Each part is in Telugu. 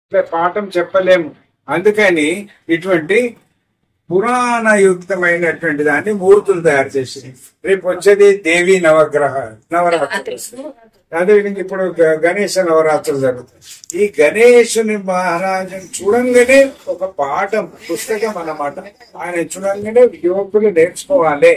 ఇట్లా పాఠం చెప్పలేము. అందుకని ఇటువంటి పురాణయుక్తమైనటువంటి దాన్ని మూర్తులు తయారు చేసి రేపు వచ్చేది దేవి నవరాత్రులు. అదేవిధంగా ఇప్పుడు గణేష నవరాత్రులు జరుగుతాయి. ఈ గణేశుని మహారాజుని చూడంగానే ఒక పాఠం పుస్తకం అన్నమాట. ఆయన చూడంగానే యువకులు నేర్చుకోవాలి.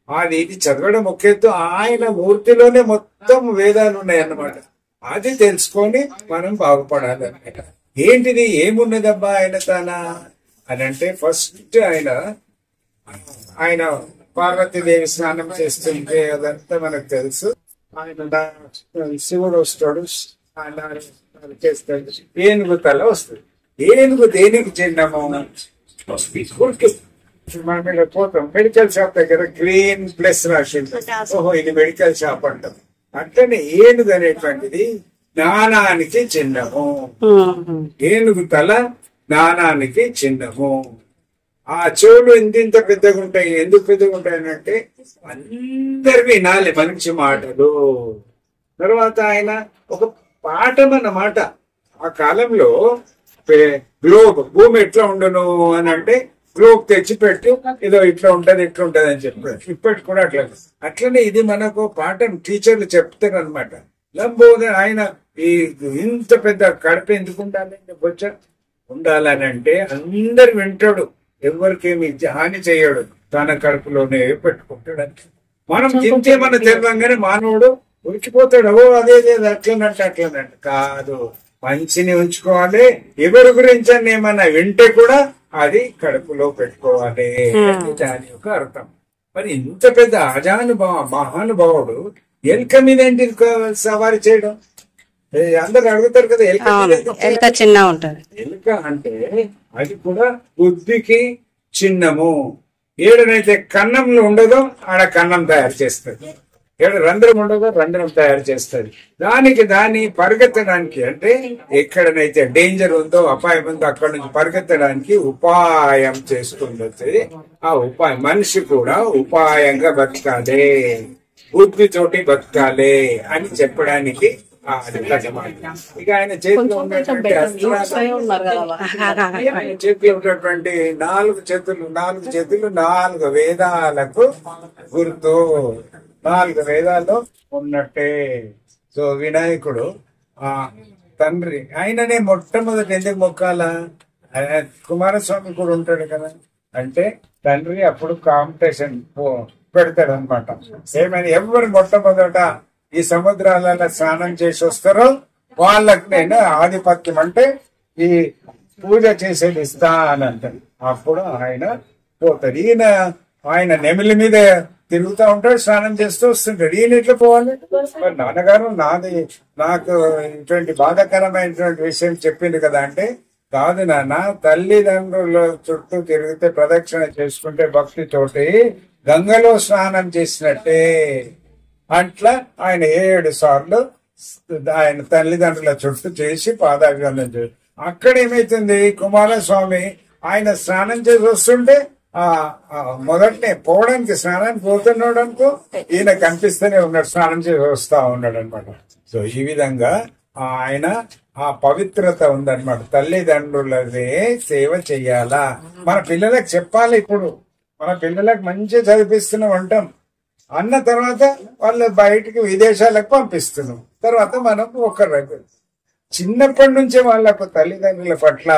అది ఇది చదవడం ముఖ్యత్వం. ఆయన మూర్తిలోనే మొత్తం వేదాలు ఉన్నాయి అన్నమాట. అది తెలుసుకొని మనం బాగుపడాలి అన్నమాట. ఏంటిది ఏమున్నదబ్బా ఆయన తన అని అంటే, ఫస్ట్ ఆయన పార్వతీదేవి స్నానం చేస్తుంటే అదంతా మనకు తెలుసు. ఆయన శివుడు వస్తాడు, చేస్తాడు, ఏనుగు తల వస్తుంది. ఏనుగు దేనికి చిహ్నము? మనం ఇక్కడ పోతాం మెడికల్ షాప్ దగ్గర గ్రీన్ ప్లస్ రాసింది, ఓహో ఇది మెడికల్ షాప్ అంటాం. అట్లనే ఏనుగు అనేటువంటిది జ్ఞానానికి చిహ్నము. ఏనుగు తల జ్ఞానానికి చిహ్నము. ఆ చెవులు ఇంత పెద్దగా ఉంటాయి. ఎందుకు పెద్దగా ఉంటాయనంటే అందరు వినాలి మంచి మాటలు. తర్వాత ఆయన ఒక పాఠం అన్నమాట. ఆ కాలంలో గ్లోబ్ భూమి ఎట్లా ఉండను అని అంటే గ్లోబ్ తెచ్చిపెట్టి ఏదో ఇట్లా ఉంటది ఇట్లా ఉంటది అని చెప్పారు. ఇప్పటికి కూడా అట్లనే ఇది మనకు పాఠం టీచర్లు చెప్తారు అనమాట. లంబోదర్ ఆయన ఈ ఇంత పెద్ద కడుపు ఎందుకు ఉండాలని బొచ్చ ఉండాలని అంటే అందరు వింటాడు, ఎవరికేమి హాని చేయడు, తన కడుపులోనే పెట్టుకుంటాడు. మనం తింటే మన తెలవంగానే మానవుడు ఉరికిపోతాడు. ఓ అదే అట్లనంటే అట్లనంటే కాదు, మంచిని ఉంచుకోవాలి. ఎవరి గురించి అని ఏమన్నా వింటే కూడా అది కడుపులో పెట్టుకోవాలి. దాని యొక్క అర్థం. మరి ఇంత పెద్ద మహానుభావుడు ఎలుక మీద ఏంటి సవారీ చేయడం? అందరు అడుగుతారు కదా, ఎలుక చిన్న ఉంటది. ఎలుక అంటే అది కూడా బుద్ధికి చిన్నము. ఏడనైతే కన్నంలో ఉండదో ఆడ కన్నం తయారు చేస్తుంది, ఏడ రంధ్రం ఉండదో రంధ్రం తయారు చేస్తుంది. దాన్ని పరిగెత్తడానికి అంటే ఎక్కడనైతే డేంజర్ ఉందో అపాయం ఉందో అక్కడ నుంచి పరిగెత్తడానికి ఉపాయం చేసుకుంటుంది. ఆ ఉపాయం మనిషి కూడా ఉపాయంగా బతకాలి, బుద్ధితోటి బతకాలి అని చెప్పడానికి ఇక ఆయన చేతిలో ఉన్నటువంటి చేతిలో ఉన్నటువంటి నాలుగు చేతులు 4 వేదాలకు గుర్తు. 4 వేదాల్లో ఉన్నట్టే. సో వినాయకుడు తండ్రి ఆయననే మొట్టమొదటి ఎందుకు మొక్కాలా? కుమారస్వామి కూడా ఉంటాడు కదా. అంటే తండ్రి అప్పుడు కాంపిటీషన్ పెడతాడు అనమాట. ఏమైనా ఎవరు మొట్టమొదట ఈ సముద్రాలలో స్నానం చేసి వస్తారో వాళ్ళకి నేను ఆధిపత్యం అంటే ఈ పూజ చేసేది ఇస్తా అని అంటాడు. అప్పుడు ఆయన పోతాడు. ఆయన నెమిలి మీద తిరుగుతూ ఉంటాడు, స్నానం చేస్తూ వస్తుంటాడు. ఈయన ఎట్లా పోవాలి? మరి నాన్నగారు నాకు ఇటువంటి బాధాకరమైనటువంటి విషయం చెప్పింది కదా అంటే, కాదు నాన్న, తల్లిదండ్రుల చుట్టూ తిరిగితే ప్రదక్షిణ చేసుకుంటే భక్తితోటి గంగలో స్నానం చేసినట్టే. అట్లా ఆయన 7 సార్లు ఆయన తల్లిదండ్రుల చుట్టూ చేసి పాదాభివందనం చేసి, అక్కడ ఏమైతుంది, కుమారస్వామి ఆయన స్నానం చేసి వస్తుంటే మొదటనే పోవడానికి స్నానానికి పోతున్నాడు అనుకో, ఈయన కనిపిస్తూనే ఉన్నాడు, స్నానం చేసి వస్తా ఉన్నాడు అనమాట. సో ఈ విధంగా ఆయన ఆ పవిత్రత ఉందన్నమాట. తల్లిదండ్రులదే సేవ చెయ్యాలా. మన పిల్లలకు చెప్పాలి. ఇప్పుడు మన పిల్లలకు మంచిగా చదివిస్తున్నాం అంటాం, అన్న తర్వాత వాళ్ళు బయటికి విదేశాలకు పంపిస్తున్నాం. తర్వాత మనం ఒకరు చిన్నప్పటి నుంచే వాళ్ళకు తల్లిదండ్రుల పట్ల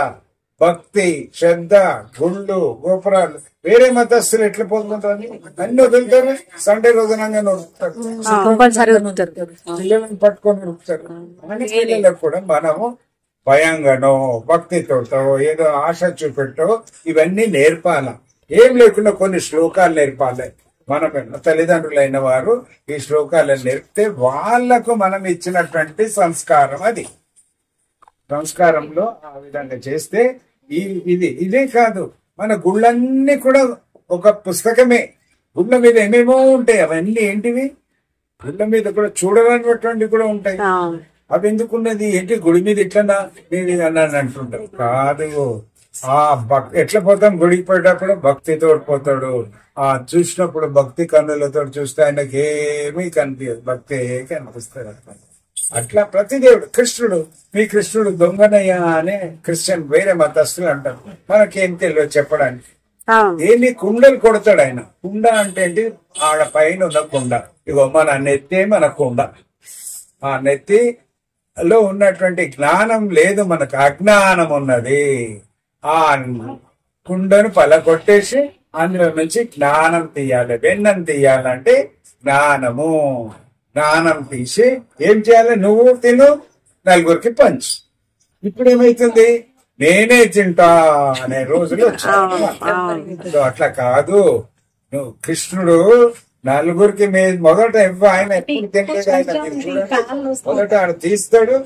భక్తి, శ్రద్ధ, గుళ్ళు, గోపురాలు. వేరే మతస్థులు ఎట్లా పోతుంటారు, అన్ని వదులుతారు. సండే రోజునంగా నొరుకుతారు, పిల్లలను పట్టుకొని నొరుకుతారు. పిల్లలకు కూడా మనము భయంగానో భక్తితోటో ఏదో ఆశ చూపెట్టో ఇవన్నీ నేర్పాల. ఏం లేకుండా కొన్ని శ్లోకాలు నేర్పాలి. మన తల్లిదండ్రులైన వారు ఈ శ్లోకాలను నేర్పితే వాళ్లకు మనం ఇచ్చినటువంటి సంస్కారం. అది సంస్కారంలో ఆ విధంగా చేస్తే ఇదే కాదు, మన గుళ్ళన్నీ కూడా ఒక పుస్తకమే. గుళ్ళ మీద ఏమేమో ఉంటాయి, అవన్నీ ఏంటివి? గుళ్ళ మీద కూడా చూడనటువంటి కూడా ఉంటాయి. అవి ఎందుకున్నది ఏంటి, గుడి మీద ఇట్లా అన్నాను అంటుంటారు. కాదు, ఎట్లా పోతాం గుడికి పోయేటప్పుడు భక్తితో పోతాడు. చూసినప్పుడు భక్తి కన్నులతో చూస్తే ఆయనకి ఏమీ కనిపించదు, భక్తి కనిపిస్తాడు. అట్లా ప్రతి దేవుడు కృష్ణుడు మీ కృష్ణుడు దొంగనయ్యా అనే క్రిస్టియన్ వేరే మతస్థులు అంటారు. మనకేం తెలియదు చెప్పడానికి. ఏంటి కుండలు కొడతాడు ఆయన. కుండ అంటే ఏంటి? ఆడ పైన ఉన్న కుండ. ఇగో మన నెత్తే మన కుండ. ఆ నెత్తిలో ఉన్నటువంటి జ్ఞానం లేదు, మనకు అజ్ఞానం ఉన్నది. ఆ కుండను పలకొట్టేసి అందులో నుంచి జ్ఞానం తీయాలి. వెన్నం తీయాలంటే జ్ఞానము. జ్ఞానం తీసి ఏం చేయాలి? నువ్వు తిను, నలుగురికి పంచు. ఇప్పుడు ఏమైతుంది? నేనే తింటా అనే రోజులు వచ్చాయి. అట్లా కాదు. నువ్వు కృష్ణుడు నలుగురికి మొదట ఆయన ఎప్పుడు తింటాడు? ఆయన మొదట ఆయన తీస్తాడు.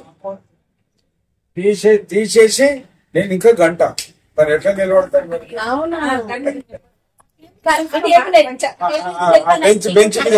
తీసేసి నేను ఇంకా గంట తను ఎట్లా నిలబడతాడు? బెంచ్ మీద